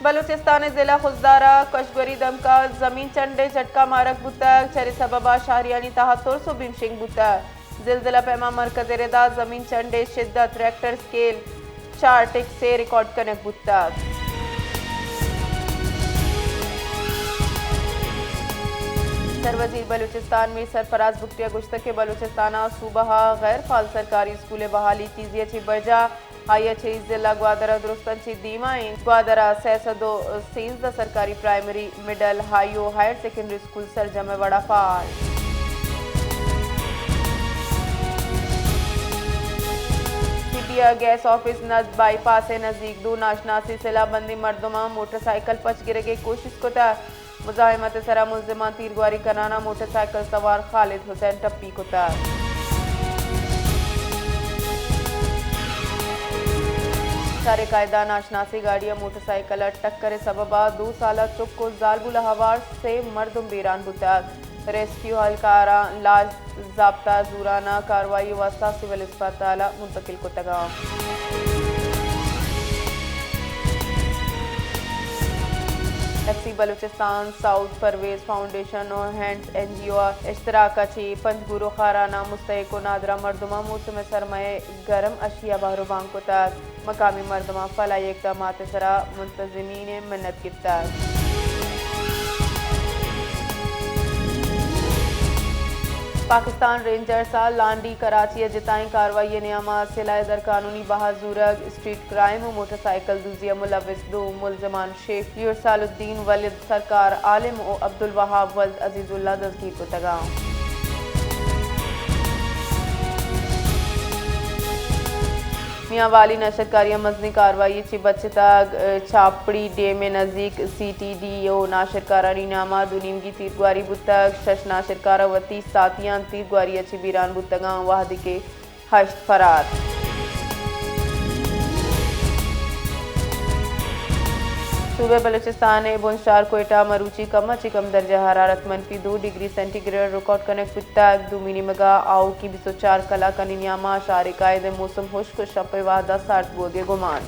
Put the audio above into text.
बलूचिस्तान जिला खुजदारा कशगरी दमका जमीन चंडे झटका मारक बुतक चरे सबबा शाहरियानी तहातुर सो बिमशिंग बुतक जिलजिला पैमा मरकज रेदा जमीन चंडे शिद्दत रेक्टर स्केल 4 टिक से रिकॉर्ड कनक बुतक सरवजीर बलूचिस्तान में सरफराज भुट्टिया गुश्त के बलूचिस्ताना सूबा गैर फाल सरकारी स्कूल बहाली तीजिया ची बजा आया छे जिला ग्वादरा दुरुस्तन ची दीमाई ग्वादरा सैसदो सीज सरकारी प्राइमरी मिडल हाईओ हायर सेकेंडरी स्कूल सरजमे वड़ा फाल सीपिया गैस ऑफिस नज बाईपास नजदीक दो नाशनासी सिलाबंदी मर्दमा मोटरसाइकिल पच गिरे की कोशिश को था मुजाहिमत सरा मुलजिमा तीरगवारी कराना मोटरसाइकिल सवार खालिद हुसैन टप्पी को था सारे कायदा नाशनासी गाड़ियां मोटरसाइकिल टक्कर सबबा 2 साल चुप को जालबुल हवार से मर्दम बीरान बुतक रेस्क्यू हलकारा लाज जाब्ता जूराना कार्रवाई वास्ता सिविल अस्पताल मुंतकिल को तगा FC Balochistan south Parvez foundation और हैंड्स एनजीओ इश्तराक ची पंजगुरो खाराना मुस्तैको नादरा मर्दमा मौसम सरमाए गरम अशिया बहरो बांको तक मकामी मर्दमा फलाई इकदामात सरा मुंतजिमीन मिन्नत गिफ्ता पाकिस्तान रेंजर्स लांडी कराची जिताई कार्रवाई नियामा सिलाए दर कानूनी बहाजूरग स्ट्रीट क्राइम और मोटरसाइकिल दूजिया मुलविस दो मुलजमान शेख यूरसालुद्दीन वलिद सरकार आलिम और अब्दुल वहाब वल्द अजीजुल्ला दस्तगीर को तगा मियाँ वाली नशरकारियाँ मजनी कार्रवाई ची बच्चता छापड़ी डे में नज़दीक CTDO नाशरकारानी नामा दुनीमगी तीरगवारी बुतक शश नाशरकारा व 30 साथियां तीरगवारी अच्छी बीरान बुतगा वाहदी के हश्त फरार सूबे बलूचिस्तान बुनशार कोयटा मरूची कम अची कम दर्जा हरारत -2 डिग्री सेंटीग्रेड रिकॉर्ड कनेक्ट बुतक दुमिनी मगा आओ की 24 कला कनियामा शारे कायदे मौसम खुश्क शपे वादा सार्थ बोगे गुमान